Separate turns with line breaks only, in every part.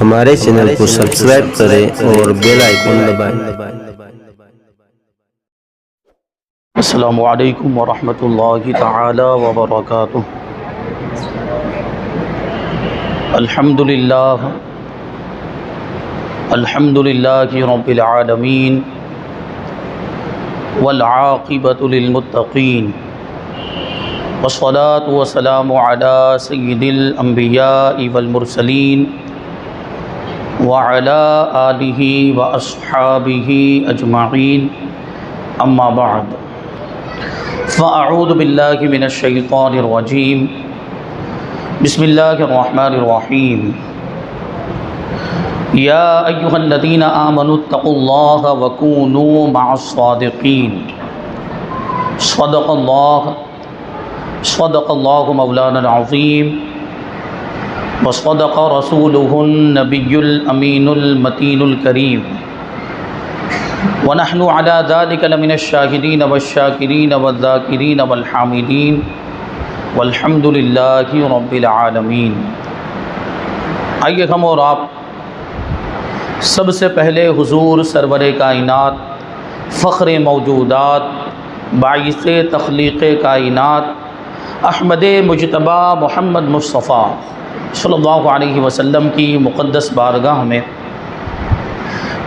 ہمارے چینل کو سبسکرائب کریں اور بیل آئیکن دبائیں۔
السلام علیکم ورحمۃ اللہ تعالی وبرکاتہ۔ الحمد للہ رب العالمین والعاقبۃ للمتقین والصلاة والسلام علی سید الانبیاء والمرسلین وعلی آلہ واصحابہ اجمعین، اما بعد فاعوذ باللہ من الشیطان الرجیم، بسم اللہ الرحمن الرحیم۔ یا ایہا الذین آمنوا اتقوا اللہ وکونوا مع الصادقین۔ صدق اللہ مولانا العظیم وصدق رسولہ النبی الامین المتین الکریم، ونحن علی ذلک لمن الشاہدین والشاکرین والذاکرین والحامدین والحمد للہ رب العالمین۔ آئیے ہم اور آپ سب سے پہلے حضور سرور کائنات، فخر موجودات، باعث تخلیق کائنات، احمد مجتبی محمد مصطفیٰ صلی اللہ علیہ وسلم کی مقدس بارگاہ میں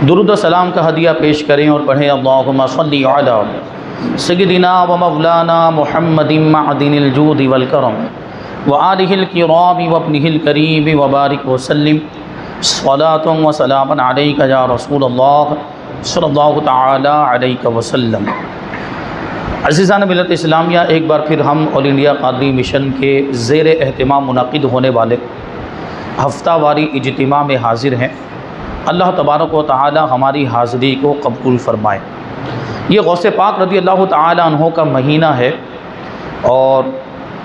درود و سلام کا ہدیہ پیش کریں اور پڑھیں اللہم صلی علی سیدنا و مولانا محمد معدن الجود والکرم وآلہ الکرام وابنہ الکریم وبارک وسلم، صلاۃ و سلام علیک یا رسول اللہ صلی اللہ تعالی علیہ وسلم۔ عزیزان ملت اسلامیہ، ایک بار پھر ہم آل انڈیا قادری مشن کے زیر اہتمام منعقد ہونے والے ہفتہ واری اجتماع میں حاضر ہیں۔ اللہ تبارک و تعالی ہماری حاضری کو قبول فرمائے۔ یہ غوث پاک رضی اللہ تعالی عنہ کا مہینہ ہے، اور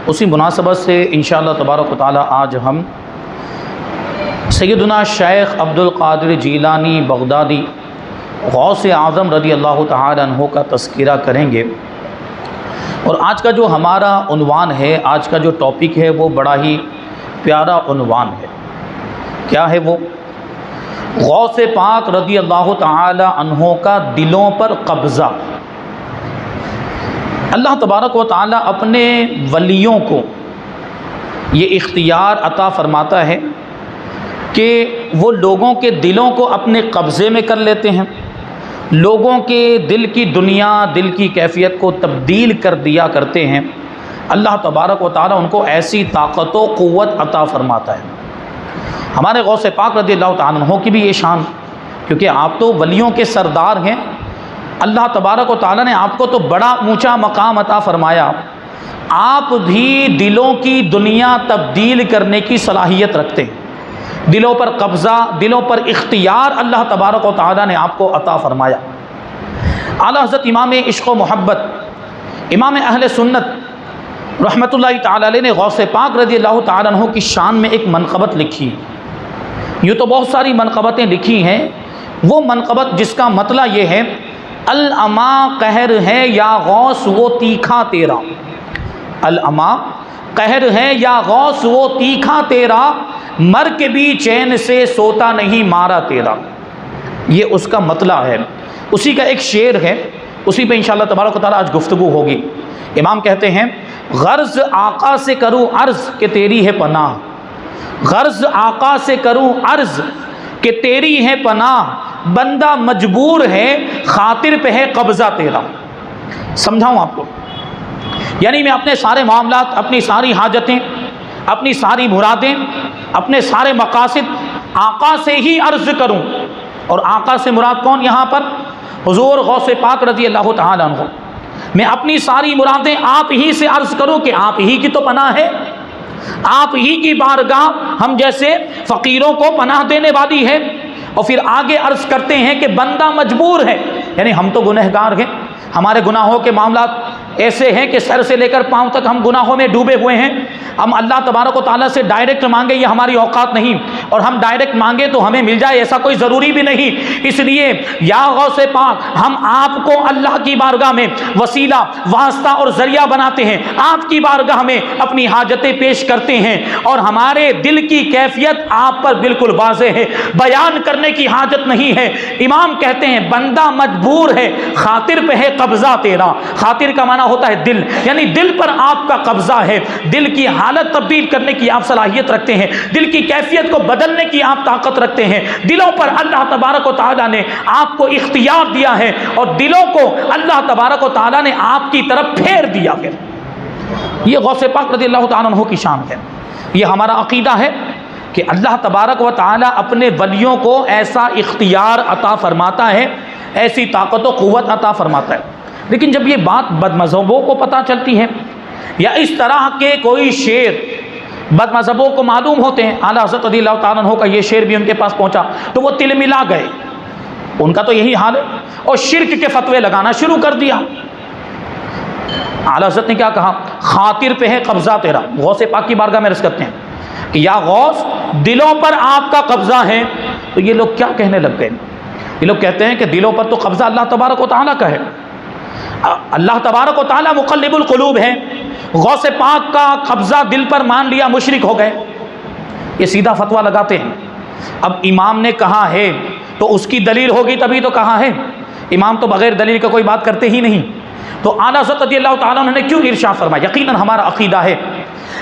اسی مناسبت سے انشاءاللہ تبارک و تعالی آج ہم سیدنا شیخ عبد القادر جیلانی بغدادی غوث اعظم رضی اللہ تعالی عنہ کا تذکرہ کریں گے۔ اور آج کا جو ہمارا عنوان ہے، آج کا جو ٹاپک ہے، وہ بڑا ہی پیارا عنوان ہے۔ کیا ہے وہ؟ غوث پاک رضی اللہ تعالی عنہ کا دلوں پر قبضہ۔ اللہ تبارک و تعالی اپنے ولیوں کو یہ اختیار عطا فرماتا ہے کہ وہ لوگوں کے دلوں کو اپنے قبضے میں کر لیتے ہیں، لوگوں کے دل کی دنیا، دل کی کیفیت کو تبدیل کر دیا کرتے ہیں۔ اللہ تبارک و تعالی ان کو ایسی طاقت و قوت عطا فرماتا ہے۔ ہمارے غوث پاک رضی اللہ تعالیٰ عنہ کی بھی یہ شان، کیونکہ آپ تو ولیوں کے سردار ہیں، اللہ تبارک و تعالیٰ نے آپ کو تو بڑا اونچا مقام عطا فرمایا، آپ بھی دلوں کی دنیا تبدیل کرنے کی صلاحیت رکھتے ہیں۔ دلوں پر قبضہ، دلوں پر اختیار اللہ تبارک و تعالیٰ نے آپ کو عطا فرمایا۔ اعلیٰ حضرت امام عشق و محبت، امام اہل سنت رحمۃ اللہ تعالیٰ علیہ نے غوث پاک رضی اللہ تعالیٰ عنہ کی شان میں ایک منقبت لکھی۔ یوں تو بہت ساری منقبتیں لکھی ہیں، وہ منقبت جس کا مطلب یہ ہے، الاما قہر ہے یا غوث وہ تیکھا تیرا، الاما قہر ہے یا غوث وہ تیکھا تیرا، مر کے بھی چین سے سوتا نہیں مارا تیرا۔ یہ اس کا مطلب ہے، اسی کا ایک شعر ہے، اسی پہ انشاءاللہ تبارک و تعالیٰ آج گفتگو ہوگی۔ امام کہتے ہیں، غرض آقا سے کروں عرض کہ تیری ہے پناہ، غرض آقا سے کروں عرض کہ تیری ہے پناہ، بندہ مجبور ہے خاطر پہ ہے قبضہ تیرا۔ سمجھاؤں آپ کو؟ یعنی میں اپنے سارے معاملات، اپنی ساری حاجتیں، اپنی ساری مرادیں، اپنے سارے مقاصد آقا سے ہی عرض کروں، اور آقا سے مراد کون یہاں پر؟ حضور غوث پاک رضی اللہ تعالیٰ عنہ۔ میں اپنی ساری مرادیں آپ ہی سے عرض کروں کہ آپ ہی کی تو پناہ ہے، آپ ہی کی بارگاہ ہم جیسے فقیروں کو پناہ دینے والی ہے۔ اور پھر آگے عرض کرتے ہیں کہ بندہ مجبور ہے، یعنی ہم تو گنہگار ہیں، ہمارے گناہوں کے معاملات ایسے ہیں کہ سر سے لے کر پاؤں تک ہم گناہوں میں ڈوبے ہوئے ہیں. ہم اللہ تبارک و تعالیٰ سے ڈائریکٹ مانگے یہ ہماری اوقات نہیں, اور ہم ڈائریکٹ مانگے تو ہمیں مل جائے ایسا کوئی ضروری بھی نہیں. اس لیے یا غوث پاک ہم آپ کو اللہ کی بارگاہ میں وسیلہ, واسطہ اور ذریعہ بناتے ہیں, آپ کی بارگاہ میں اپنی حاجتیں پیش کرتے ہیں, اور ہمارے دل کی کیفیت آپ پر بالکل واضح ہے, بیان کرنے کی حاجت نہیں ہے. امام کہتے ہیں بندہ مجبور ہے, خاطر پہ ہے قبضہ تیرا. خاطر کا معنی ہوتا ہے دل, یعنی دل پر آپ کا قبضہ ہے, دل کی حالت تبدیل کرنے کی آپ صلاحیت رکھتے ہیں, دل کی کیفیت کو بدلنے کی آپ طاقت رکھتے ہیں. دلوں پر اللہ تبارک و تعالیٰ نے آپ کو اختیار دیا ہے, اور دلوں کو اللہ تبارک و تعالیٰ نے آپ کی طرف پھیر دیا ہے. یہ غوث پاک رضی اللہ تعالیٰ عنہ کی شان ہے. یہ ہمارا عقیدہ ہے کہ اللہ تبارک و تعالیٰ اپنے ولیوں کو ایسا اختیار عطا فرماتا ہے, ایسی طاقت و قوت عطا فرماتا ہے. لیکن جب یہ بات بد مذہبوں کو پتہ چلتی ہے, یا اس طرح کے کوئی شعر بد مذہبوں کو معلوم ہوتے ہیں, اعلیٰ حضرت رضی اللہ تعالیٰ عنہ کا یہ شعر بھی ان کے پاس پہنچا تو وہ تل ملا گئے. ان کا تو یہی حال ہے, اور شرک کے فتوے لگانا شروع کر دیا. اعلیٰ حضرت نے کیا کہا, خاطر پہ ہے قبضہ تیرا. غوث پاک کی بارگاہ میں عرض کرتے ہیں کہ یا غوث دلوں پر آپ کا قبضہ ہے. تو یہ لوگ کیا کہنے لگ گئے, یہ لوگ کہتے ہیں کہ دلوں پر تو قبضہ اللہ تبارک و تعالیٰ کا ہے. اللہ تبارک و تعالیٰ مقلب القلوب ہے, غوث پاک کا قبضہ دل پر مان لیا, مشرک ہو گئے. یہ سیدھا فتویٰ لگاتے ہیں. اب امام نے کہا ہے تو اس کی دلیل ہوگی تبھی تو کہا ہے. امام تو بغیر دلیل کا کوئی بات کرتے ہی نہیں. تو اعلیٰ حضرت رضی اللہ تعالیٰ عنہ نے کیوں ارشاد فرمایا؟ یقیناً ہمارا عقیدہ ہے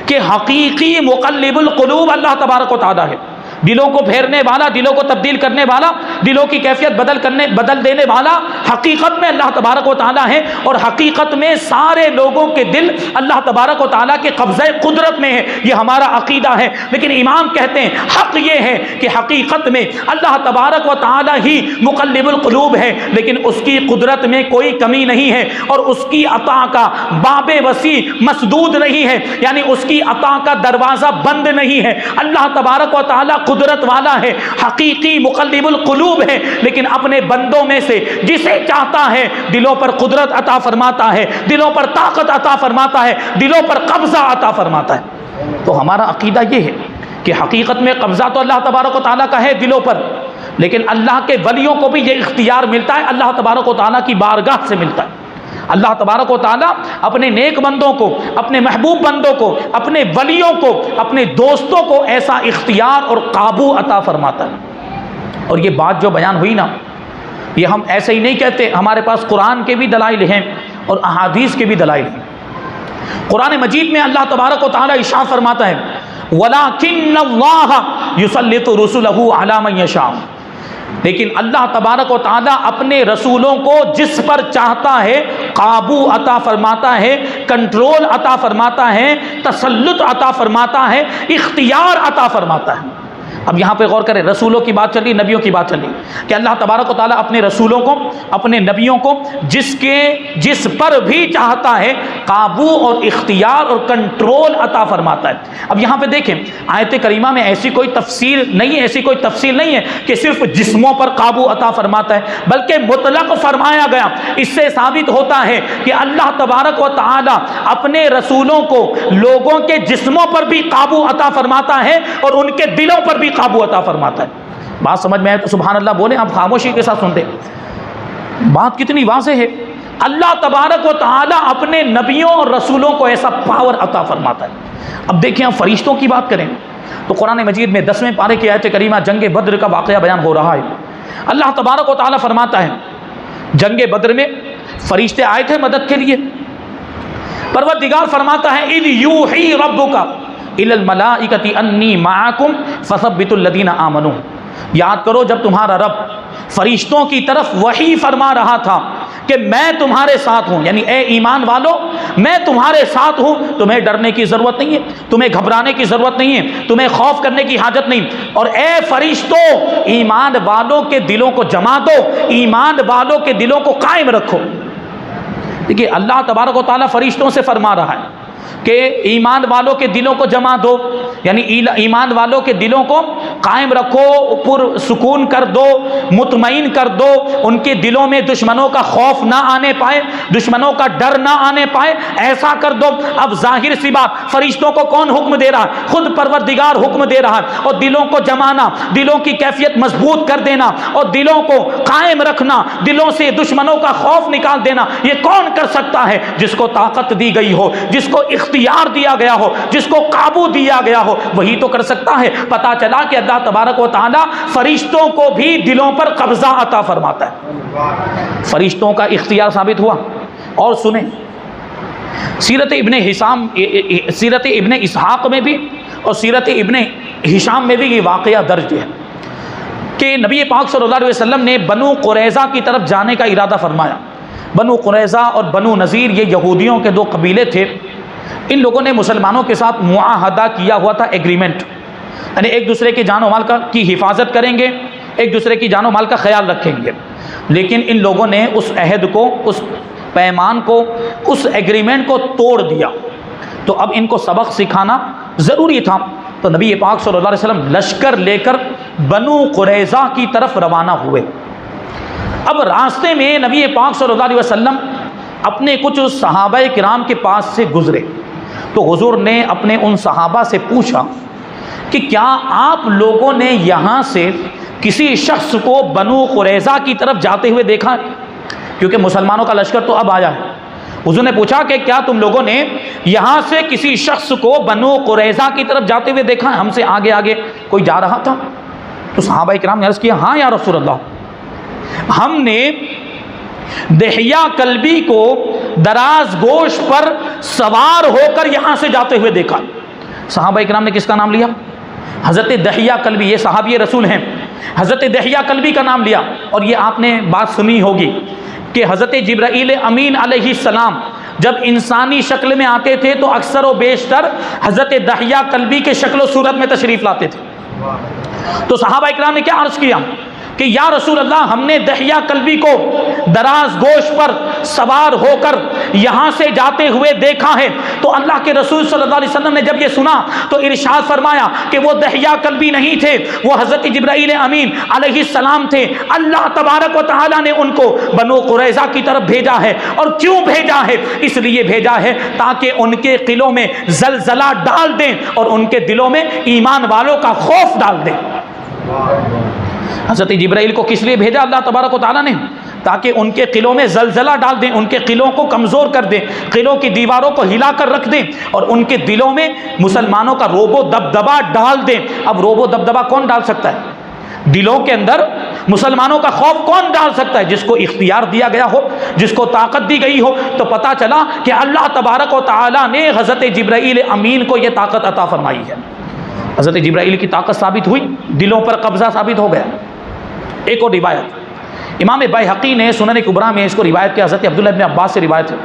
کہ حقیقی مقلب القلوب اللہ تبارک و تعالیٰ ہے, دلوں کو پھیرنے والا, دلوں کو تبدیل کرنے والا, دلوں کی کیفیت بدل دینے والا حقیقت میں اللہ تبارک و تعالیٰ ہے. اور حقیقت میں سارے لوگوں کے دل اللہ تبارک و تعالیٰ کے قبضہ قدرت میں ہے. یہ ہمارا عقیدہ ہے. لیکن امام کہتے ہیں حق یہ ہے کہ حقیقت میں اللہ تبارک و تعالیٰ ہی مقلب القلوب ہے, لیکن اس کی قدرت میں کوئی کمی نہیں ہے, اور اس کی عطا کا باب وسیع مسدود نہیں ہے, یعنی اس کی عطا کا دروازہ بند نہیں ہے. اللہ تبارک و تعالیٰ قدرت والا ہے, حقیقی مقلب القلوب ہے, لیکن اپنے بندوں میں سے جسے چاہتا ہے دلوں پر قدرت عطا فرماتا ہے, دلوں پر طاقت عطا فرماتا ہے, دلوں پر قبضہ عطا فرماتا ہے. تو ہمارا عقیدہ یہ ہے کہ حقیقت میں قبضہ تو اللہ تبارک و تعالیٰ کا ہے دلوں پر, لیکن اللہ کے ولیوں کو بھی یہ اختیار ملتا ہے, اللہ تبارک و تعالیٰ کی بارگاہ سے ملتا ہے. اللہ تبارک و تعالیٰ اپنے نیک بندوں کو, اپنے محبوب بندوں کو, اپنے ولیوں کو, اپنے دوستوں کو ایسا اختیار اور قابو عطا فرماتا ہے. اور یہ بات جو بیان ہوئی نا, یہ ہم ایسے ہی نہیں کہتے, ہمارے پاس قرآن کے بھی دلائل ہیں اور احادیث کے بھی دلائل ہیں. قرآن مجید میں اللہ تبارک و تعالیٰ ارشاد فرماتا ہے وَلَٰكِنَّ اللَّهَ يُسَلِّطُ رُسُلَهُ عَلَىٰ مَن يَشَاءُ, لیکن اللہ تبارک و تعالیٰ اپنے رسولوں کو جس پر چاہتا ہے قابو عطا فرماتا ہے, کنٹرول عطا فرماتا ہے, تسلط عطا فرماتا ہے, اختیار عطا فرماتا ہے. اب یہاں پہ غور کریں, رسولوں کی بات چل رہی, نبیوں کی بات چل رہی, کہ اللہ تبارک و تعالیٰ اپنے رسولوں کو, اپنے نبیوں کو جس پر بھی چاہتا ہے قابو اور اختیار اور کنٹرول عطا فرماتا ہے. اب یہاں پہ دیکھیں آیت کریمہ میں ایسی کوئی تفصیل نہیں ہے کہ صرف جسموں پر قابو عطا فرماتا ہے, بلکہ مطلق فرمایا گیا. اس سے ثابت ہوتا ہے کہ اللہ تبارک و تعالیٰ اپنے رسولوں کو لوگوں کے جسموں پر بھی قابو عطا فرماتا ہے اور ان کے دلوں پر بھی قابو عطا فرماتا ہے. بات سمجھ میں آئے تو سبحان اللہ بولیں, آپ خاموشی کے ساتھ سنتے. بات کتنی واضح ہے. اللہ تبارک و تعالیٰ اپنے نبیوں اور رسولوں کو ایسا پاور عطا فرماتا ہے. اب دیکھیں ہم فرشتوں کی بات کریں تو قرآن مجید میں 10ویں پارے کی آیت کریمہ جنگ بدر کا واقعہ بیان ہو رہا ہے. اللہ تبارک و تعالیٰ فرماتا ہے جنگ بدر میں فرشتے آئے تھے مدد کے لیے. پروردگار فرماتا ہے اذ یوحی ربک الی الملائکۃ انی معکم فثبتوا الذین آمنوا. یاد کرو جب تمہارا رب فرشتوں کی طرف وحی فرما رہا تھا کہ میں تمہارے ساتھ ہوں, یعنی اے ایمان والو میں تمہارے ساتھ ہوں, تمہیں ڈرنے کی ضرورت نہیں ہے, تمہیں گھبرانے کی ضرورت نہیں ہے, تمہیں خوف کرنے کی حاجت نہیں. اور اے فرشتوں ایمان والوں کے دلوں کو جما دو, ایمان والوں کے دلوں کو قائم رکھو. دیکھیے اللہ تبارک و تعالیٰ فرشتوں سے فرما رہا ہے کہ ایمان والوں کے دلوں کو جما دو، یعنی ایمان والوں کے دلوں کو قائم رکھو، پرسکون کر دو، مطمئن کر دو، ان کے دلوں میں دشمنوں کا خوف نہ آنے پائے، دشمنوں کا ڈر نہ آنے پائے، ایسا کر دو۔ اب ظاہر سی بات، فرشتوں کو کون حکم دے رہا ہے؟ خود پروردگار حکم دے رہا ہے، اور دلوں کو جمانا، دلوں کی کیفیت مضبوط کر دینا اور دلوں کو قائم رکھنا، دلوں سے دشمنوں کا خوف نکال دینا، یہ کون کر سکتا ہے؟ جس کو طاقت دی گئی ہو، جس کو اختیار دیا گیا ہو، جس کو قابو دیا گیا ہو، وہی تو کر سکتا ہے۔ پتا چلا کہ اللہ تبارک و تعالی فرشتوں کو بھی دلوں پر قبضہ عطا فرماتا ہے، فرشتوں کا اختیار ثابت ہوا۔ اور سنیں، سیرت ابن اسحاق میں بھی اور سیرت ابن ہشام میں بھی یہ واقعہ درج ہے کہ نبی پاک صلی اللہ علیہ وسلم نے بنو قریظہ کی طرف جانے کا ارادہ فرمایا۔ بنو قریظہ اور بنو نذیر یہ یہودیوں کے دو قبیلے تھے، ان لوگوں نے مسلمانوں کے ساتھ معاہدہ کیا ہوا تھا، ایگریمنٹ، یعنی ایک دوسرے کی جان و مال کی حفاظت کریں گے، ایک دوسرے کی جان و مال کا خیال رکھیں گے۔ لیکن ان لوگوں نے اس عہد کو، اس پیمان کو، اس ایگریمنٹ کو توڑ دیا، تو اب ان کو سبق سکھانا ضروری تھا۔ تو نبی پاک صلی اللہ علیہ وسلم لشکر لے کر بنو قریظہ کی طرف روانہ ہوئے۔ اب راستے میں نبی پاک صلی اللہ علیہ وسلم اپنے کچھ صحابہ کرام کے پاس سے گزرے، تو حضور نے اپنے ان صحابہ سے پوچھا کہ کیا آپ لوگوں نے یہاں سے کسی شخص کو بنو قریظہ کی طرف جاتے ہوئے دیکھا؟ کیونکہ مسلمانوں کا لشکر تو اب آیا ہے۔ حضور نے پوچھا کہ کیا تم لوگوں نے یہاں سے کسی شخص کو بنو قریظہ کی طرف جاتے ہوئے دیکھا؟ ہم سے آگے آگے کوئی جا رہا تھا؟ تو صحابہ کرام نے عرض کیا، ہاں یا رسول اللہ، ہم نے دحیہ کلبی کو دراز گوش پر سوار ہو کر یہاں سے جاتے ہوئے دیکھا۔ صحابہ کرام نے کس کا نام لیا؟ حضرت دحیہ کلبی، یہ صحابی رسول ہیں، حضرت دحیہ کلبی کا نام لیا۔ اور یہ آپ نے بات سنی ہوگی کہ حضرت جبرائیل امین علیہ السلام جب انسانی شکل میں آتے تھے تو اکثر و بیشتر حضرت دحیہ کلبی کے شکل و صورت میں تشریف لاتے تھے۔ تو صحابہ اکرام نے کیا عرض کیا کہ یا رسول اللہ، ہم نے دحیہ کلبی کو دراز گوش پر سوار ہو کر یہاں سے جاتے ہوئے دیکھا ہے۔ تو اللہ کے رسول صلی اللہ علیہ وسلم نے جب یہ سنا تو ارشاد فرمایا کہ وہ دحیہ کلبی نہیں تھے، وہ حضرت جبرائیل امین علیہ السلام تھے۔ اللہ تبارک و تعالی نے ان کو بنو قریظہ کی طرف بھیجا ہے، اور کیوں بھیجا ہے؟ اس لیے بھیجا ہے تاکہ ان کے قلوں میں زلزلہ ڈال دیں اور ان کے دلوں میں ایمان والوں کا خوف ڈال دیں۔ حضرت جبرائیل کو کس لیے بھیجا اللہ تبارک و تعالیٰ نے؟ تاکہ ان کے قلوں میں زلزلہ ڈال دیں، ان کے قلوں کو کمزور کر دیں، قلوں کی دیواروں کو ہلا کر رکھ دیں، اور ان کے دلوں میں مسلمانوں کا روب و دبدبہ ڈال دیں۔ اب روب و دبدبہ کون ڈال سکتا ہے؟ دلوں کے اندر مسلمانوں کا خوف کون ڈال سکتا ہے؟ جس کو اختیار دیا گیا ہو، جس کو طاقت دی گئی ہو۔ تو پتہ چلا کہ اللہ تبارک و تعالیٰ نے حضرت جبرائیل امین کو یہ طاقت عطا فرمائی ہے۔ حضرت جبرائیل کی طاقت ثابت ہوئی، دلوں پر قبضہ ثابت ہو گیا۔ ایک اور روایت امام بیہقی نے سنن کبریٰ میں اس کو روایت کیا، حضرت عبداللہ ابن عباس سے روایت ہے،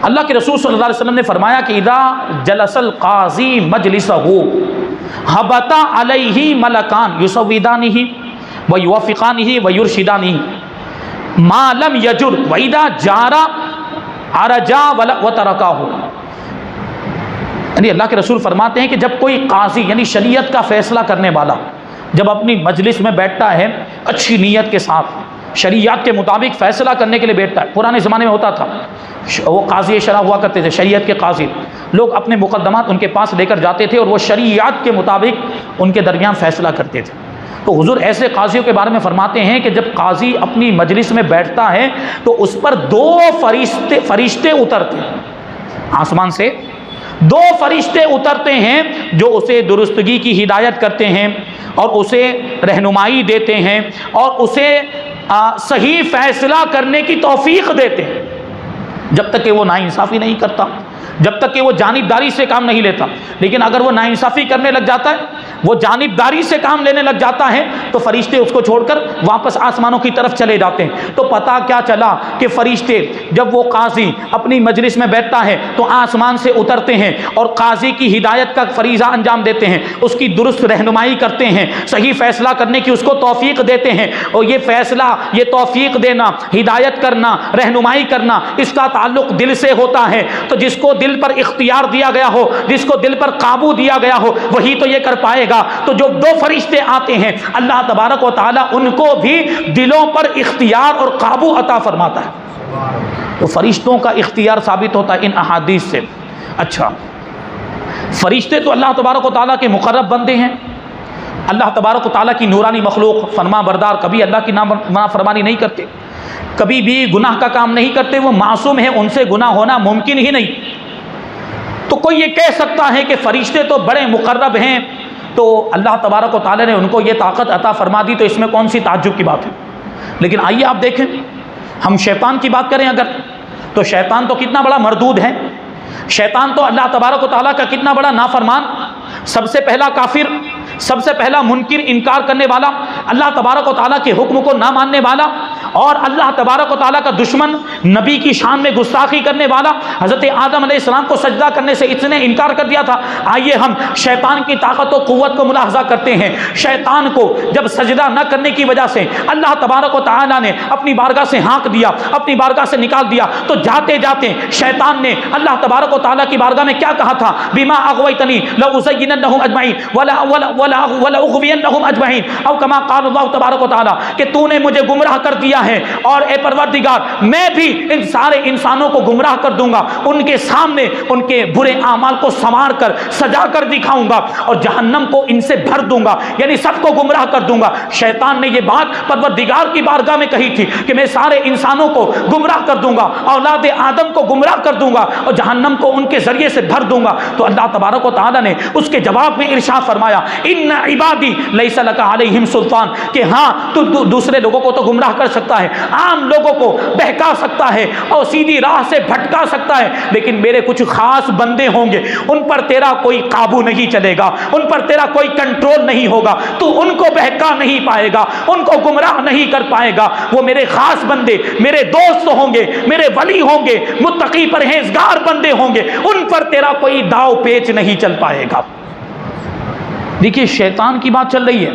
اللہ کے رسول صلی اللہ علیہ وسلم نے فرمایا کہ اذا جلس القاضی مجلسہ حبط علیہ ملکان یسودانہ ویوفقانہ ویرشدانہ ما لم یجر واذا جار عرجا وترکہ۔ یعنی اللہ کے رسول فرماتے ہیں کہ جب کوئی قاضی یعنی شریعت کا فیصلہ کرنے والا جب اپنی مجلس میں بیٹھتا ہے اچھی نیت کے ساتھ، شریعت کے مطابق فیصلہ کرنے کے لیے بیٹھتا ہے، پرانے زمانے میں ہوتا تھا، وہ قاضی شرع ہوا کرتے تھے، شریعت کے قاضی، لوگ اپنے مقدمات ان کے پاس لے کر جاتے تھے اور وہ شریعت کے مطابق ان کے درمیان فیصلہ کرتے تھے۔ تو حضور ایسے قاضیوں کے بارے میں فرماتے ہیں کہ جب قاضی اپنی مجلس میں بیٹھتا ہے تو اس پر دو فرشتے اترتے ہیں، آسمان سے دو فرشتے اترتے ہیں جو اسے درستگی کی ہدایت کرتے ہیں اور اسے رہنمائی دیتے ہیں اور اسے صحیح فیصلہ کرنے کی توفیق دیتے ہیں، جب تک کہ وہ ناانصافی نہیں کرتا، جب تک کہ وہ جانبداری سے کام نہیں لیتا۔ لیکن اگر وہ ناانصافی کرنے لگ جاتا ہے، وہ جانبداری سے کام لینے لگ جاتا ہے، تو فرشتے اس کو چھوڑ کر واپس آسمانوں کی طرف چلے جاتے ہیں۔ تو پتہ کیا چلا کہ فرشتے جب وہ قاضی اپنی مجلس میں بیٹھتا ہے تو آسمان سے اترتے ہیں اور قاضی کی ہدایت کا فریضہ انجام دیتے ہیں، اس کی درست رہنمائی کرتے ہیں، صحیح فیصلہ کرنے کی اس کو توفیق دیتے ہیں۔ اور یہ فیصلہ، یہ توفیق دینا، ہدایت کرنا، رہنمائی کرنا، اس کا تعلق دل سے ہوتا ہے۔ تو جس کو کو دل پر اختیار دیا گیا ہو، جس کو دل پر قابو دیا گیا ہو، وہی تو یہ کر پائے گا۔ تو جو دو فرشتے آتے ہیں اللہ تبارک و تعالیٰ ان کو بھی دلوں پر اختیار اور قابو عطا فرماتا ہے۔ تو فرشتوں کا اختیار ثابت ہوتا ہے ان احادیث سے۔ اچھا، فرشتے تو اللہ تبارک و تعالیٰ کے مقرب بندے ہیں، اللہ تبارک و تعالیٰ کی نورانی مخلوق، فرما بردار، کبھی اللہ کی نافرمانی نہیں کرتے، کبھی بھی گناہ کا کام نہیں کرتے، وہ معصوم ہیں، ان سے گناہ ہونا ممکن ہی نہیں۔ تو کوئی یہ کہہ سکتا ہے کہ فرشتے تو بڑے مقرب ہیں، تو اللہ تبارک و تعالیٰ نے ان کو یہ طاقت عطا فرما دی، تو اس میں کون سی تعجب کی بات ہے؟ لیکن آئیے آپ دیکھیں، ہم شیطان کی بات کریں اگر، تو شیطان تو کتنا بڑا مردود ہے، شیطان تو اللہ تبارک و تعالیٰ کا کتنا بڑا نافرمان، سب سے پہلا کافر، سب سے پہلا منکر، انکار کرنے والا، اللہ تبارک و تعالیٰ کے حکم کو نہ ماننے والا، اور اللہ تبارک و تعالیٰ کا دشمن، نبی کی شان میں گستاخی کرنے والا، حضرت آدم علیہ السلام کو سجدہ کرنے سے اس نے انکار کر دیا تھا۔ آئیے ہم شیطان کی طاقت و قوت کو ملاحظہ کرتے ہیں۔ شیطان کو جب سجدہ نہ کرنے کی وجہ سے اللہ تبارک و تعالیٰ نے اپنی بارگاہ سے ہانک دیا، اپنی بارگاہ سے نکال دیا، تو جاتے جاتے شیطان نے اللہ تبارک و تعالیٰ کی بارگاہ میں کیا کہا تھا؟ بما اغویتنی لأزیننہم اجمعین ولاغوینہم اجمعین، او کما قال اللہ تبارک و تعالیٰ کہ تو نے مجھے گمراہ کر دیا ہے، اور اے پروردگار میں بھی ان سارے انسانوں کو گمراہ کر دوں گا، ان کے سامنے ان کے برے اعمال کو سنوار کر سجا کر دکھاؤں گا، اور جہنم کو ان سے بھر دوں گا، یعنی سب کو گمراہ کر دوں گا۔ شیطان نے یہ بات پروردگار کی بارگاہ میں کہی تھی کہ میں سارے انسانوں کو گمراہ کر دوں گا، اولاد آدم کو گمراہ کر دوں گا، اور جہنم کو ان کے ذریعے سے بھر دوں گا۔ تو اللہ تبارک و تعالیٰ نے اس کے جواب میں ارشاد فرمایا، ان عبادی لیس لک علیہم سلطان، کہ ہاں تو دوسرے لوگوں کو تو گمراہ کر سکتا ہے، عام لوگوں کو بہکا سکتا ہے اور سیدھی راہ سے بھٹکا سکتا ہے، لیکن میرے کچھ خاص بندے ہوں گے، ان پر تیرا کوئی قابو نہیں چلے گا، ان پر تیرا کوئی کنٹرول نہیں ہوگا، تو ان کو بہکا نہیں پائے گا، ان کو گمراہ نہیں کر پائے گا۔ وہ میرے خاص بندے، میرے دوست ہوں گے، میرے ولی ہوں گے، متقی پرہیزگار بندے ہوں گے، ان پر تیرا کوئی داؤ پیچ نہیں چل پائے گا۔ دیکھیے شیطان کی بات چل رہی ہے،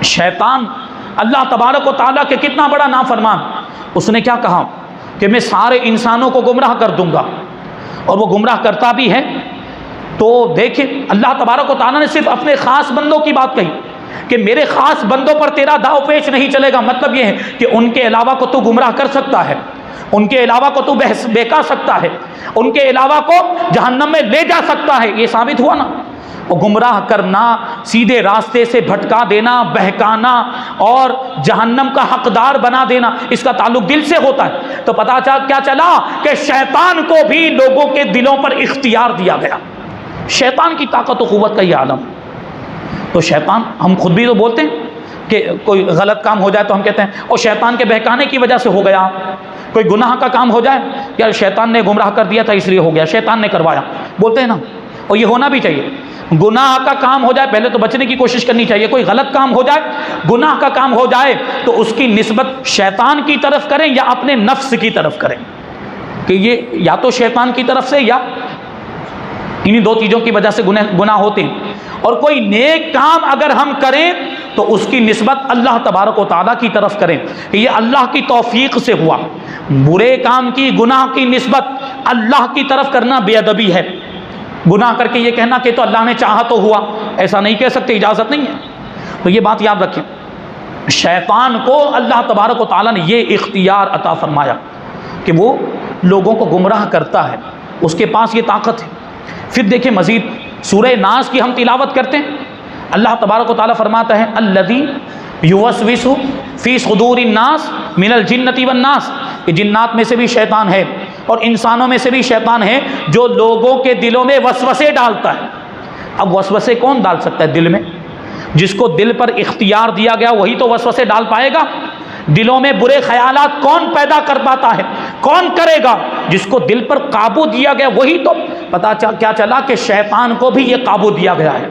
شیطان اللہ تبارک و تعالیٰ کے کتنا بڑا نافرمان، اس نے کیا کہا کہ میں سارے انسانوں کو گمراہ کر دوں گا، اور وہ گمراہ کرتا بھی ہے۔ تو دیکھیں اللہ تبارک و تعالیٰ نے صرف اپنے خاص بندوں کی بات کہی کہ میرے خاص بندوں پر تیرا داؤ پیچ نہیں چلے گا، مطلب یہ ہے کہ ان کے علاوہ کو تو گمراہ کر سکتا ہے، ان کے علاوہ کو تو بہکا سکتا ہے، ان کے علاوہ کو جہنم میں لے جا سکتا ہے۔ یہ ثابت ہوا نا، وہ گمراہ کرنا، سیدھے راستے سے بھٹکا دینا، بہکانا اور جہنم کا حقدار بنا دینا، اس کا تعلق دل سے ہوتا ہے۔ تو پتہ کیا چلا کہ شیطان کو بھی لوگوں کے دلوں پر اختیار دیا گیا، شیطان کی طاقت و قوت کا یہ عالم۔ تو شیطان، ہم خود بھی تو بولتے ہیں کہ کوئی غلط کام ہو جائے تو ہم کہتے ہیں اور شیطان کے بہکانے کی وجہ سے ہو گیا، کوئی گناہ کا کام ہو جائے یا شیطان نے گمراہ کر دیا تھا اس لیے ہو گیا، شیطان نے کروایا، بولتے ہیں نا، اور یہ ہونا بھی چاہیے۔ گناہ کا کام ہو جائے پہلے تو بچنے کی کوشش کرنی چاہیے، کوئی غلط کام ہو جائے، گناہ کا کام ہو جائے تو اس کی نسبت شیطان کی طرف کریں یا اپنے نفس کی طرف کریں، کہ یہ یا تو شیطان کی طرف سے یا انہی دو چیزوں کی وجہ سے گناہ ہوتے ہیں۔ اور کوئی نیک کام اگر ہم کریں تو اس کی نسبت اللہ تبارک و تعالیٰ کی طرف کریں، یہ اللہ کی توفیق سے ہوا۔ برے کام کی، گناہ کی نسبت اللہ کی طرف کرنا بے ادبی ہے، گناہ کر کے یہ کہنا کہ تو اللہ نے چاہا تو ہوا، ایسا نہیں کہہ سکتے، اجازت نہیں ہے۔ تو یہ بات یاد رکھیں، شیطان کو اللہ تبارک و تعالیٰ نے یہ اختیار عطا فرمایا کہ وہ لوگوں کو گمراہ کرتا ہے، اس کے پاس یہ طاقت ہے۔ پھر دیکھیں مزید سورہ ناس کی ہم تلاوت کرتے ہیں، اللہ تبارک و تعالیٰ فرماتا ہے الذی یوسوس فی صدور الناس من الجنۃ والناس، کہ جنات میں سے بھی شیطان ہے اور انسانوں میں سے بھی شیطان ہے جو لوگوں کے دلوں میں وسوسے ڈالتا ہے۔ اب وسوسے کون ڈال سکتا ہے دل میں؟ جس کو دل پر اختیار دیا گیا وہی تو وسوسے ڈال پائے گا۔ دلوں میں برے خیالات کون پیدا کر پاتا ہے؟ کون کرے گا؟ جس کو دل پر قابو دیا گیا وہی تو۔ پتہ کیا چلا کہ شیطان کو بھی یہ قابو دیا گیا ہے۔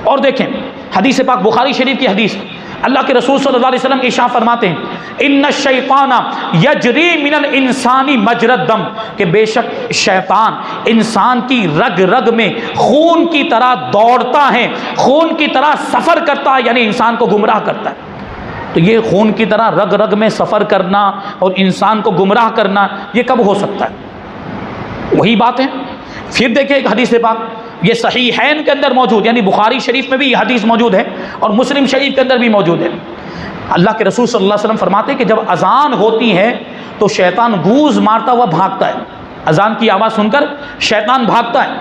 اور دیکھیں حدیث پاک بخاری شریف کی حدیث، اللہ کے رسول صلی اللہ علیہ وسلم ارشاد فرماتے ہیں ان الشیطان یجری من الانسان مجری الدم، کہ بے شک شیطان انسان کی رگ رگ میں خون کی طرح دوڑتا ہے، خون کی طرح سفر کرتا ہے، یعنی انسان کو گمراہ کرتا ہے۔ تو یہ خون کی طرح رگ رگ میں سفر کرنا اور انسان کو گمراہ کرنا یہ کب ہو سکتا ہے؟ وہی بات ہے. پھر دیکھیں ایک حدیث پاک، یہ صحیحین کے اندر موجود، یعنی بخاری شریف میں بھی یہ حدیث موجود ہے اور مسلم شریف کے اندر بھی موجود ہے. اللہ کے رسول صلی اللہ علیہ وسلم فرماتے ہیں کہ جب اذان ہوتی ہے تو شیطان گوز مارتا ہوا بھاگتا ہے. اذان کی آواز سن کر شیطان بھاگتا ہے،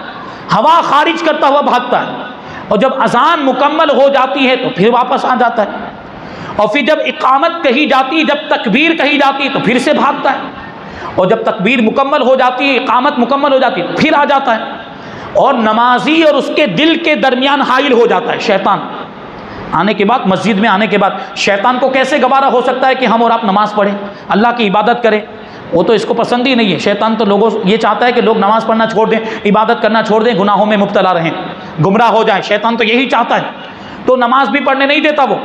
ہوا خارج کرتا ہوا بھاگتا ہے، اور جب اذان مکمل ہو جاتی ہے تو پھر واپس آ جاتا ہے، اور پھر جب اقامت کہی جاتی ہے، جب تکبیر کہی جاتی ہے تو پھر سے بھاگتا ہے، اور جب تکبیر مکمل ہو جاتی ہے، اقامت مکمل ہو جاتی ہے تو پھر آ جاتا ہے. اور نمازی اور اس کے دل کے درمیان حائل ہو جاتا ہے شیطان. آنے کے بعد، مسجد میں آنے کے بعد شیطان کو کیسے گوارا ہو سکتا ہے کہ ہم اور آپ نماز پڑھیں، اللہ کی عبادت کریں؟ وہ تو اس کو پسند ہی نہیں ہے. شیطان تو لوگوں یہ چاہتا ہے کہ لوگ نماز پڑھنا چھوڑ دیں، عبادت کرنا چھوڑ دیں، گناہوں میں مبتلا رہیں، گمراہ ہو جائیں. شیطان تو یہی چاہتا ہے، تو نماز بھی پڑھنے نہیں دیتا. وہ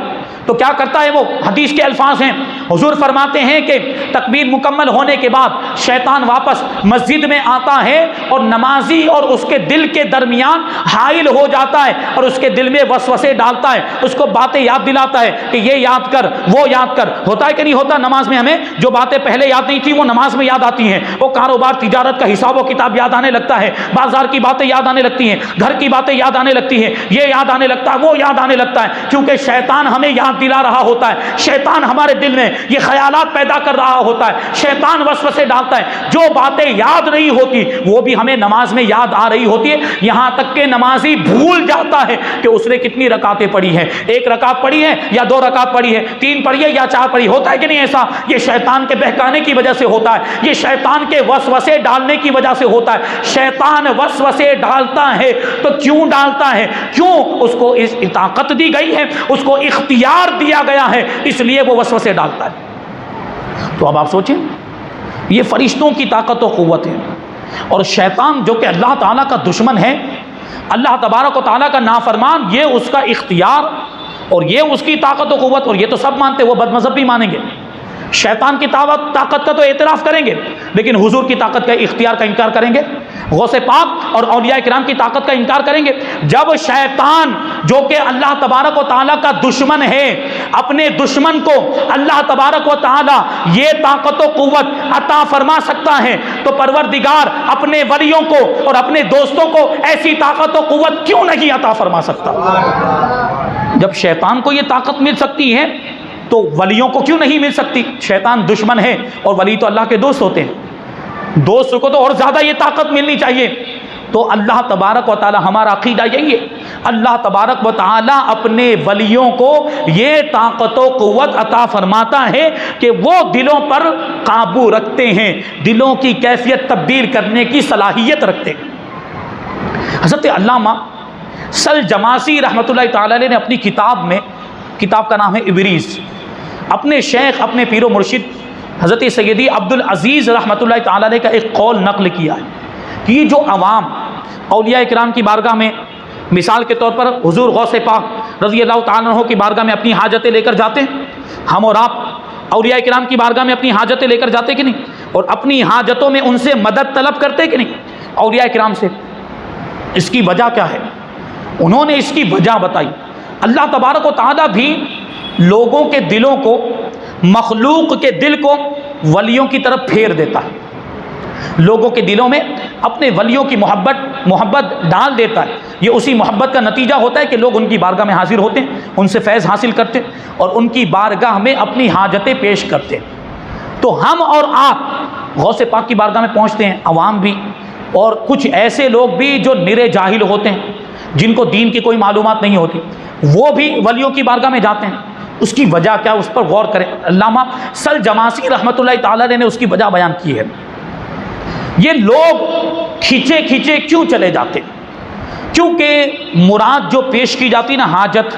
تو کیا کرتا ہے؟ وہ حدیث کے الفاظ ہیں، حضور فرماتے ہیں کہ تکبیر مکمل ہونے کے بعد شیطان واپس مسجد میں آتا ہے اور نمازی اور اس کے دل کے درمیان حائل ہو جاتا ہے، اور اس کے دل میں وسوسے ڈالتا ہے، اس کو باتیں یاد دلاتا ہے کہ یہ یاد کر، وہ یاد کر. ہوتا ہے کہ نہیں ہوتا؟ نماز میں ہمیں جو باتیں پہلے یاد نہیں تھی وہ نماز میں یاد آتی ہیں. وہ کاروبار تجارت کا حساب و کتاب یاد آنے لگتا ہے، بازار کی باتیں یاد آنے لگتی ہیں، گھر کی باتیں یاد آنے لگتی ہیں، یہ یاد آنے لگتا ہے، وہ یاد آنے لگتا ہے، کیونکہ شیطان ہمیں یاد دلا رہا ہوتا ہے. شیطان ہمارے دل میں یہ خیالات پیدا کر رہا ہوتا ہے، شیطان وسوسے ڈالتا ہے. جو باتیں یاد نہیں ہوتی وہ بھی ہمیں نماز میں یاد آ رہی ہوتی ہے، یہاں تک کہ نمازی بھول جاتا ہے کہ اس نے کتنی رکعتیں پڑھی ہیں، 1 رکعت پڑھی ہے یا 2 رکعت پڑھی ہے، 3 پڑھی ہے یا 4 پڑھی. ہوتا ہے کہ نہیں ایسا؟ یہ شیطان کے بہکانے کی وجہ سے ہوتا ہے، یہ شیطان کے وسوسے ڈالنے کی وجہ سے ہوتا ہے. شیطان وسوسے ڈالتا ہے تو کیوں ڈالتا ہے؟ کیوں؟ اس کو اس طاقت دی گئی ہے، اس کو اختیار دیا گیا ہے، اس لیے وہ وسوسے ڈالتا ہے. تو اب آپ سوچیں، یہ فرشتوں کی طاقت و قوت ہے، اور شیطان جو کہ اللہ تعالیٰ کا دشمن ہے، اللہ تبارک و تعالیٰ کا نافرمان، یہ اس کا اختیار اور یہ اس کی طاقت و قوت. اور یہ تو سب مانتے، وہ بد مذہب بھی مانیں گے. شیطان کی طاقت کا تو اعتراف کریں گے، لیکن حضور کی طاقت کا، اختیار کا انکار کریں گے. غوث پاک اور اولیاء کرام کی طاقت کا انکار کریں گے. جب شیطان جو کہ اللہ تبارک و تعالیٰ کا دشمن ہے، اپنے دشمن کو اللہ تبارک و تعالیٰ یہ طاقت و قوت عطا فرما سکتا ہے، تو پروردگار اپنے ولیوں کو اور اپنے دوستوں کو ایسی طاقت و قوت کیوں نہیں عطا فرما سکتا؟ جب شیطان کو یہ طاقت مل سکتی ہے تو ولیوں کو کیوں نہیں مل سکتی؟ شیطان دشمن ہے اور ولی تو اللہ کے دوست ہوتے ہیں. دوست کو تو اور زیادہ یہ طاقت ملنی چاہیے. تو اللہ تبارک و تعالی، ہمارا عقیدہ یہی ہے، اللہ تبارک و تعالی اپنے ولیوں کو یہ طاقت و قوت عطا فرماتا ہے کہ وہ دلوں پر قابو رکھتے ہیں، دلوں کی کیفیت تبدیل کرنے کی صلاحیت رکھتے ہیں. حضرت علامہ سلجماسی رحمۃ اللہ تعالی علیہ نے اپنی کتاب میں، کتاب کا نام ہے ابریز، اپنے شیخ، اپنے پیر و مرشد حضرت سیدی عبدالعزیز رحمۃ اللہ تعالی علیہ کا ایک قول نقل کیا ہے کہ یہ جو عوام اولیاء کرام کی بارگاہ میں، مثال کے طور پر حضور غوث پاک رضی اللہ تعالیٰ عنہ کی بارگاہ میں اپنی حاجتیں لے کر جاتے ہیں، ہم اور آپ اولیاء کرام کی بارگاہ میں اپنی حاجتیں لے کر جاتے کہ نہیں؟ اور اپنی حاجتوں میں ان سے مدد طلب کرتے کہ نہیں اولیاء کرام سے؟ اس کی وجہ کیا ہے؟ انہوں نے اس کی وجہ بتائی. اللہ تبارک و تعالیٰ بھی لوگوں کے دلوں کو، مخلوق کے دل کو ولیوں کی طرف پھیر دیتا ہے، لوگوں کے دلوں میں اپنے ولیوں کی محبت ڈال دیتا ہے. یہ اسی محبت کا نتیجہ ہوتا ہے کہ لوگ ان کی بارگاہ میں حاضر ہوتے ہیں، ان سے فیض حاصل کرتے ہیں اور ان کی بارگاہ میں اپنی حاجتیں پیش کرتے ہیں. تو ہم اور آپ غوث پاک کی بارگاہ میں پہنچتے ہیں، عوام بھی، اور کچھ ایسے لوگ بھی جو نرے جاہل ہوتے ہیں، جن کو دین کی کوئی معلومات نہیں ہوتی، وہ بھی ولیوں کی بارگاہ میں جاتے ہیں. اس کی وجہ کیا؟ اس پر غور کریں. علامہ سلجماسی رحمۃ اللہ تعالی علیہ نے اس کی وجہ بیان کی ہے. یہ لوگ کھینچے کھینچے کیوں چلے جاتے؟ کیونکہ مراد جو پیش کی جاتی نا، حاجت،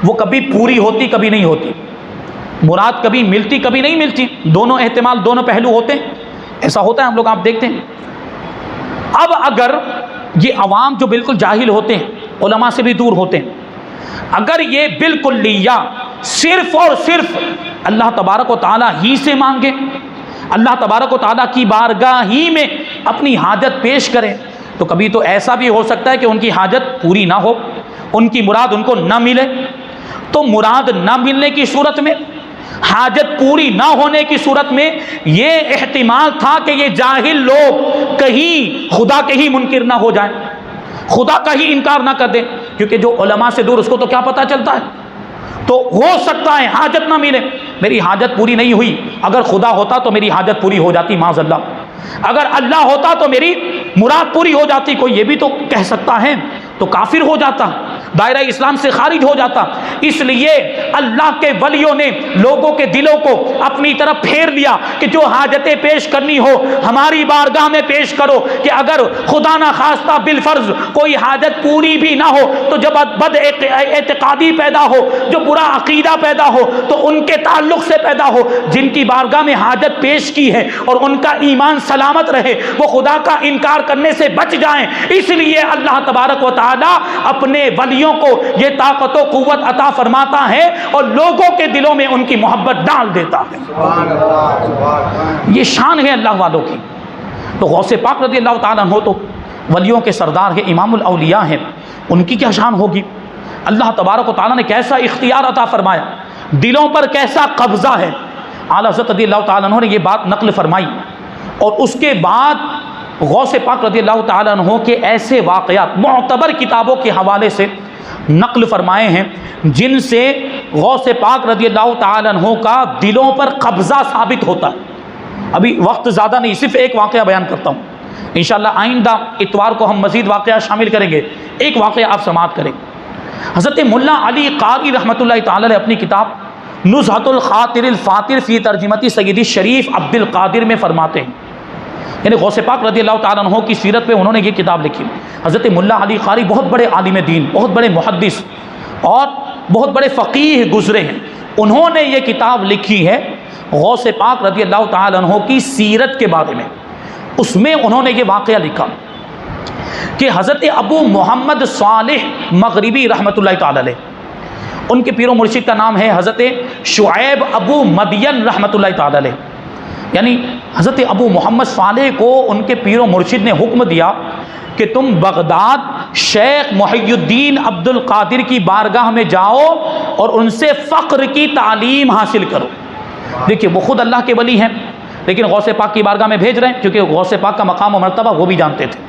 وہ کبھی پوری ہوتی کبھی نہیں ہوتی. مراد کبھی ملتی کبھی نہیں ملتی، دونوں احتمال، دونوں پہلو ہوتے ہیں. ایسا ہوتا ہے، ہم لوگ آپ دیکھتے ہیں. اب اگر یہ عوام جو بالکل جاہل ہوتے ہیں، علماء سے بھی دور ہوتے ہیں، اگر یہ بالکلیہ صرف اور صرف اللہ تبارک و تعالیٰ ہی سے مانگیں، اللہ تبارک و تعالیٰ کی بارگاہ ہی میں اپنی حاجت پیش کریں، تو کبھی تو ایسا بھی ہو سکتا ہے کہ ان کی حاجت پوری نہ ہو، ان کی مراد ان کو نہ ملے. تو مراد نہ ملنے کی صورت میں، حاجت پوری نہ ہونے کی صورت میں، یہ احتمال تھا کہ یہ جاہل لوگ کہیں خدا کے ہی منکر نہ ہو جائیں، خدا کا ہی انکار نہ کر دیں، کیونکہ جو علماء سے دور اس کو تو کیا پتہ چلتا ہے؟ تو ہو سکتا ہے حاجت نہ ملے، میری حاجت پوری نہیں ہوئی، اگر خدا ہوتا تو میری حاجت پوری ہو جاتی معاذ اللہ، اگر اللہ ہوتا تو میری مراد پوری ہو جاتی۔ کوئی یہ بھی تو کہہ سکتا ہے تو کافر ہو جاتا، دائرہ اسلام سے خارج ہو جاتا۔ اس لیے اللہ کے ولیوں نے لوگوں کے دلوں کو اپنی طرف پھیر لیا کہ جو حاجتیں پیش کرنی ہو ہماری بارگاہ میں پیش کرو، کہ اگر خدا نہ خواستہ بالفرض کوئی حاجت پوری بھی نہ ہو تو جب بد اعتقادی پیدا ہو، جو برا عقیدہ پیدا ہو تو ان کے تعلق سے پیدا ہو، جن کی بارگاہ میں حاجت پیش کی ہے اور ان کا ایمان سلامت رہے، وہ خدا کا انکار کرنے سے بچ جائیں۔ اس لیے اللہ تبارک و تعالی اپنے ولیوں کو یہ طاقت و قوت عطا فرماتا ہے اور لوگوں کے دلوں میں ان کی محبت ڈال دیتا ہے۔ یہ شان ہے اللہ والوں کی۔ تو غوث پاک رضی اللہ تعالیٰ عنہ تو ولیوں کے سردار ہے، امام الاولیاء ہیں، ان کی کیا شان ہوگی؟ اللہ تبارک و تعالیٰ نے کیسا اختیار عطا فرمایا، دلوں پر کیسا قبضہ ہے۔ اعلیٰ حضرت رضی اللہ تعالیٰ عنہ نے یہ بات نقل فرمائی، اور اس کے بعد غوث پاک رضی اللہ تعالیٰ عنہ کے ایسے واقعات معتبر کتابوں کے حوالے سے نقل فرمائے ہیں جن سے غوث پاک رضی اللہ تعالیٰ عنہ کا دلوں پر قبضہ ثابت ہوتا ہے۔ ابھی وقت زیادہ نہیں، صرف ایک واقعہ بیان کرتا ہوں، انشاءاللہ آئندہ اتوار کو ہم مزید واقعہ شامل کریں گے۔ ایک واقعہ آپ سماعت کریں۔ حضرت ملا علی قاری رحمۃ اللہ تعالیٰ علیہ اپنی کتاب نزہۃ الخاطر الفاطر فی ترجمۃ سیدی شریف عبد القادر میں فرماتے ہیں، یعنی غوث پاک رضی اللہ تعالیٰ عنہ کی سیرت پہ انہوں نے یہ کتاب لکھی۔ حضرت ملا علی قاری بہت بڑے عالم دین، بہت بڑے محدث اور بہت بڑے فقیہ گزرے ہیں، انہوں نے یہ کتاب لکھی ہے غوث پاک رضی اللہ تعالیٰ عنہ کی سیرت کے بارے میں۔ اس میں انہوں نے یہ واقعہ لکھا کہ حضرت ابو محمد صالح مغربی رحمۃ اللہ تعالیٰ علیہ، ان کے پیر و مرشد کا نام ہے حضرت شعیب ابو مدین رحمۃ اللہ تعالیٰ علیہ، یعنی حضرت ابو محمد صالح کو ان کے پیر و مرشد نے حکم دیا کہ تم بغداد شیخ محی الدین عبد القادر کی بارگاہ میں جاؤ اور ان سے فقر کی تعلیم حاصل کرو۔ دیکھیے وہ خود اللہ کے ولی ہیں، لیکن غوث پاک کی بارگاہ میں بھیج رہے ہیں، کیونکہ غوث پاک کا مقام و مرتبہ وہ بھی جانتے تھے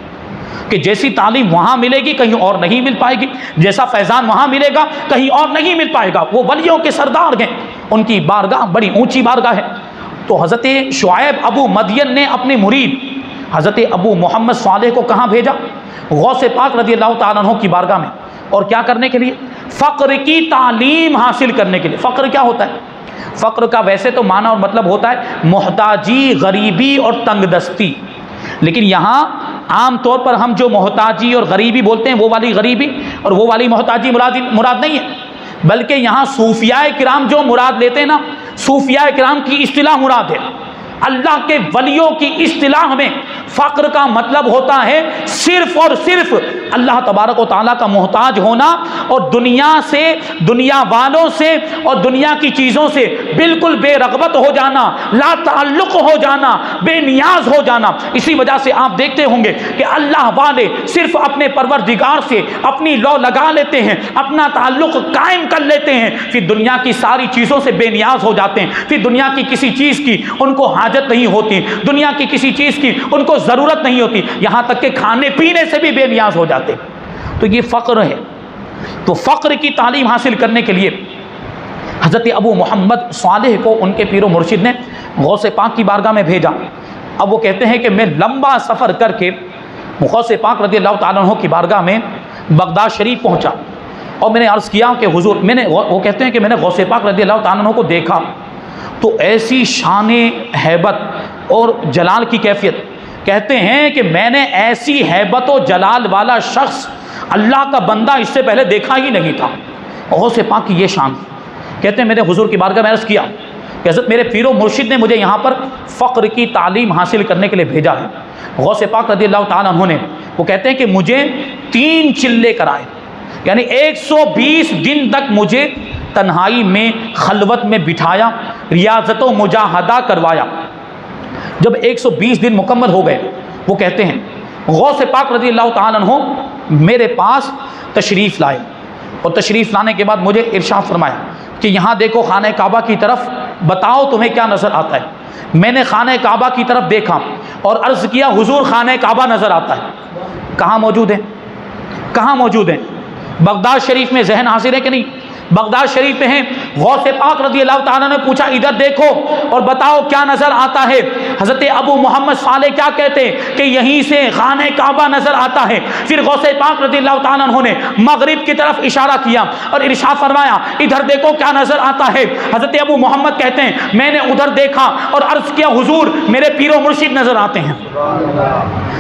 کہ جیسی تعلیم وہاں ملے گی کہیں اور نہیں مل پائے گی، جیسا فیضان وہاں ملے گا کہیں اور نہیں مل پائے گا۔ وہ ولیوں کے سردار ہیں، ان کی بارگاہ بڑی اونچی بارگاہ ہے۔ تو حضرت شعیب ابو مدین نے اپنے مرید حضرت ابو محمد صالح کو کہاں بھیجا؟ غوث پاک رضی اللہ تعالیٰ عنہ کی بارگاہ میں، اور کیا کرنے کے لیے؟ فقر کی تعلیم حاصل کرنے کے لیے۔ فقر کیا ہوتا ہے؟ فقر کا ویسے تو معنی اور مطلب ہوتا ہے محتاجی، غریبی اور تنگ دستی، لیکن یہاں عام طور پر ہم جو محتاجی اور غریبی بولتے ہیں وہ والی غریبی اور وہ والی محتاجی مراد نہیں ہے، بلکہ یہاں صوفیاء کرام جو مراد لیتے ہیں نا، صوفیاء کرام کی اصطلاح مراد ہے۔ اللہ کے ولیوں کی اصطلاح میں فقر کا مطلب ہوتا ہے صرف اور صرف اللہ تبارک و تعالیٰ کا محتاج ہونا، اور دنیا سے، دنیا والوں سے اور دنیا کی چیزوں سے بالکل بے رغبت ہو جانا، لا تعلق ہو جانا، بے نیاز ہو جانا۔ اسی وجہ سے آپ دیکھتے ہوں گے کہ اللہ والے صرف اپنے پروردگار سے اپنی لو لگا لیتے ہیں، اپنا تعلق قائم کر لیتے ہیں، پھر دنیا کی ساری چیزوں سے بے نیاز ہو جاتے ہیں، پھر دنیا کی کسی چیز کی ان کو حاجت نہیں ہوتی، دنیا کی کسی چیز کی ان کو ضرورت نہیں ہوتی، یہاں تک کہ کھانے پینے سے بھی بے نیاز ہو جاتے۔ تو یہ فقر ہے۔ تو فقر کی تعلیم حاصل کرنے کے لیے حضرت ابو محمد صالح کو ان کے پیر و مرشد نے غوث پاک کی بارگاہ میں بھیجا۔ اب وہ کہتے ہیں کہ میں لمبا سفر کر کے غوث پاک رضی اللہ تعالیٰ عنہ کی بارگاہ میں بغداد شریف پہنچا، اور میں نے عرض کیا کہ حضور، وہ کہتے ہیں کہ میں نے غوث پاک رضی اللہ تعالیٰ عنہ کو دیکھا تو ایسی شان ہیبت اور جلال کی کیفیت، کہتے ہیں کہ میں نے ایسی ہیبت و جلال والا شخص، اللہ کا بندہ اس سے پہلے دیکھا ہی نہیں تھا۔ غوث پاک کی یہ شان، کہتے ہیں میں نے حضور کی بارگاہ میں عرض کیا کہ حضرت میرے پیر و مرشد نے مجھے یہاں پر فقر کی تعلیم حاصل کرنے کے لیے بھیجا ہے۔ غوث پاک رضی اللہ تعالیٰ عنہ نے، وہ کہتے ہیں کہ مجھے 3 چلے کرائے، یعنی 120 دن تک مجھے تنہائی میں خلوت میں بٹھایا، ریاضت و مجاہدہ کروایا۔ جب 120 دن مکمل ہو گئے، وہ کہتے ہیں غوث پاک رضی اللہ تعالیٰ عنہ میرے پاس تشریف لائے، اور تشریف لانے کے بعد مجھے ارشاد فرمایا کہ یہاں دیکھو خانہ کعبہ کی طرف، بتاؤ تمہیں کیا نظر آتا ہے۔ میں نے خانہ کعبہ کی طرف دیکھا، اور عرض کیا حضور خانہ کعبہ نظر آتا ہے. کہاں موجود ہے؟ کہاں موجود ہیں؟ بغداد شریف میں. ذہن حاضر ہے کہ نہیں؟ بغداد شریف میں ہیں. غوث پاک رضی اللہ تعالیٰ نے پوچھا ادھر دیکھو اور بتاؤ کیا نظر آتا ہے. حضرت ابو محمد صالح کیا کہتے ہیں کہ یہیں سے خانہ کعبہ نظر آتا ہے. پھر غوث پاک رضی اللہ تعالیٰ عنہ نے مغرب کی طرف اشارہ کیا اور ارشاد فرمایا ادھر دیکھو کیا نظر آتا ہے. حضرت ابو محمد کہتے ہیں میں نے ادھر دیکھا اور عرض کیا حضور میرے پیر و مرشد نظر آتے ہیں.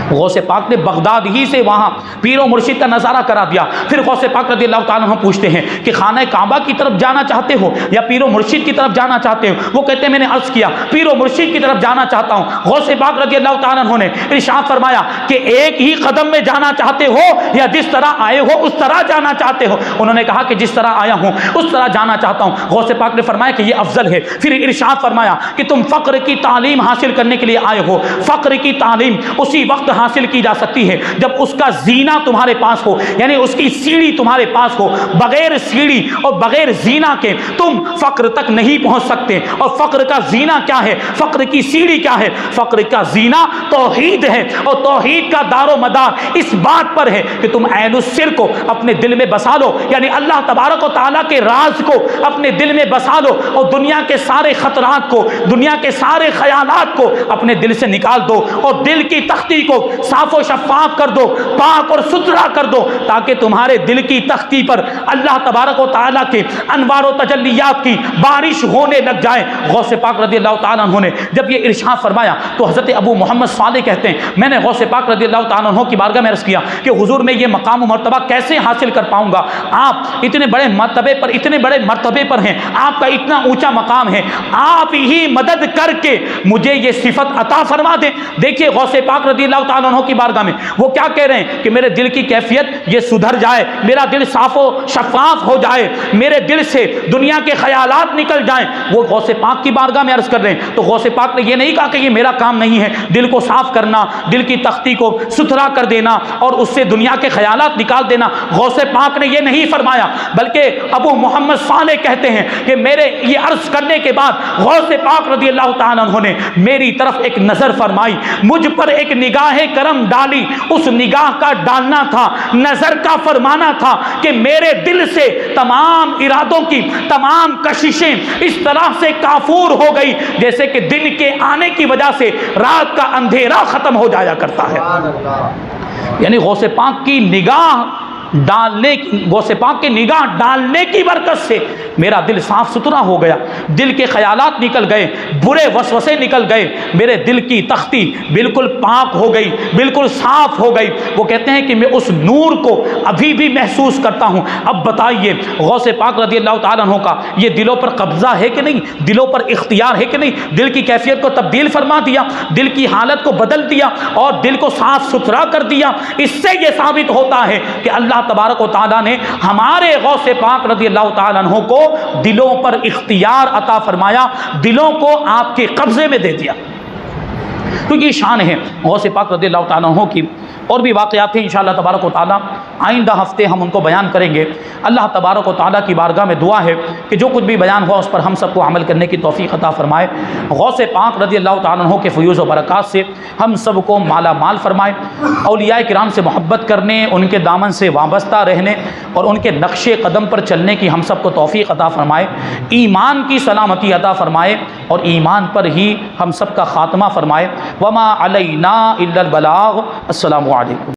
غوث پاک نے بغداد ہی سے وہاں پیر و مرشد کا نظارہ کرا دیا. پھر غوث پاک رضی اللہ تعالیٰ عنہ پوچھتے ہیں کہ خانہ کعبہ کی طرف جانا چاہتے ہو یا پیر و مرشد کی طرف جانا چاہتے ہو؟ وہ کہتے ہیں میں نے عرض کیا پیر و مرشد کی طرف جانا چاہتا ہوں. غوث پاک رضی اللہ تعالیٰ عنہ نے ارشاد فرمایا کہ ایک ہی قدم میں جانا چاہتے ہو یا جس طرح آئے ہو اس طرح جانا چاہتے ہو؟ انہوں نے کہا کہ جس طرح آیا ہوں اس طرح جانا چاہتا ہوں. غوث پاک نے فرمایا کہ یہ افضل ہے. پھر ارشاد فرمایا کہ تم فقر کی تعلیم حاصل کرنے کے لیے آئے ہو. فقر کی تعلیم اسی وقت حاصل کی جا سکتی ہے جب اس کا زینہ تمہارے پاس ہو, یعنی اس کی سیڑھی تمہارے پاس ہو. بغیر سیڑھی اور بغیر زینہ کے تم فقر تک نہیں پہنچ سکتے. اور فقر کا زینہ کیا ہے؟ فقر کی سیڑھی کیا ہے؟ فقر کا زینہ توحید ہے اور توحید کا دار و مدار اس بات پر ہے کہ تم عین السر کو اپنے دل میں بسا لو, یعنی اللہ تبارک و تعالیٰ کے راز کو اپنے دل میں بسا لو اور دنیا کے سارے خطرات کو, دنیا کے سارے خیالات کو اپنے دل سے نکال دو اور دل کی تختی کو صاف و شفاف کر دو, پاک اور ستھرا کر دو, تاکہ تمہارے دل کی تختی پر اللہ تبارک و تعالیٰ کے انوار و تجلیات کی بارش ہونے لگ جائے. غوث پاک رضی اللہ تعالیٰ عنہ نے جب یہ ارشاد فرمایا تو حضرت ابو محمد صالح کہتے ہیں میں نے غوث پاک رضی اللہ تعالیٰ عنہ کی بارگاہ میں عرض کیا کہ حضور میں یہ مقام و مرتبہ کیسے حاصل کر پاؤں گا؟ آپ اتنے بڑے مرتبے پر ہیں, آپ کا اتنا اونچا مقام ہے, آپ ہی مدد کر کے مجھے یہ صفت عطا فرما دیں. دیکھیے غوث پاک رضی اللہ تعالیٰ عنہ کی بارگاہ میں وہ کیا کہہ رہے ہیں کہ میرے دل کی کیفیت یہ سدھر جائے, میرا دل صاف و شفاف ہو جائے, میرے دل سے دنیا کے خیالات نکل جائیں. وہ غوث پاک کی بارگاہ میں عرض کر رہے ہیں. تو غوث پاک نے یہ نہیں کہا کہ یہ میرا کام نہیں ہے دل کو صاف کرنا, دل کی تختی کو ستھرا کر دینا اور اس سے دنیا کے خیالات نکال دینا. غوث پاک نے یہ نہیں فرمایا, بلکہ ابو محمد صالح کہتے ہیں کہ میرے یہ عرض کرنے کے بعد غوث پاک رضی اللہ تعالیٰ عنہ نے میری طرف ایک نظر فرمائی, مجھ پر ایک نگاہ کرم ڈالی. اس نگاہ کا ڈالنا تھا, نظر کا فرمانا تھا کہ میرے دل سے تمام ارادوں کی تمام کششیں اس طرح سے کافور ہو گئی جیسے کہ دن کے آنے کی وجہ سے رات کا اندھیرا ختم ہو جایا کرتا ہے. یعنی غوث پاک کی نگاہ ڈالنے کی برکت سے میرا دل صاف ستھرا ہو گیا, دل کے خیالات نکل گئے, برے وسوسے نکل گئے, میرے دل کی تختی بالکل پاک ہو گئی, بالکل صاف ہو گئی. وہ کہتے ہیں کہ میں اس نور کو ابھی بھی محسوس کرتا ہوں. اب بتائیے غوث پاک رضی اللہ تعالیٰ عنہ کا یہ دلوں پر قبضہ ہے کہ نہیں, دلوں پر اختیار ہے کہ نہیں؟ دل کی کیفیت کو تبدیل فرما دیا, دل کی حالت کو بدل دیا اور دل کو صاف ستھرا کر دیا. اس سے یہ ثابت ہوتا ہے کہ اللہ تبارک و تعالیٰ نے ہمارے غوث پاک رضی اللہ تعالیٰ عنہ کو دلوں پر اختیار عطا فرمایا, دلوں کو آپ کے قبضے میں دے دیا. تو یہ شان ہے غوث پاک رضی اللہ تعالیٰ عنہ کی. اور بھی واقعات ہیں انشاءاللہ تبارک و تعالیٰ آئندہ ہفتے ہم ان کو بیان کریں گے. اللہ تبارک و تعالیٰ کی بارگاہ میں دعا ہے کہ جو کچھ بھی بیان ہوا اس پر ہم سب کو عمل کرنے کی توفیق عطا فرمائے. غوث پاک رضی اللہ تعالیٰ عنہ کے فیوز و برکات سے ہم سب کو مالا مال فرمائے. اولیاء کرام سے محبت کرنے, ان کے دامن سے وابستہ رہنے اور ان کے نقش قدم پر چلنے کی ہم سب کو توفیق عطا فرمائے. ایمان کی سلامتی عطا فرمائے اور ایمان پر ہی ہم سب کا خاتمہ فرمائے. وما علینا الا البلاغ. السلام علیکم.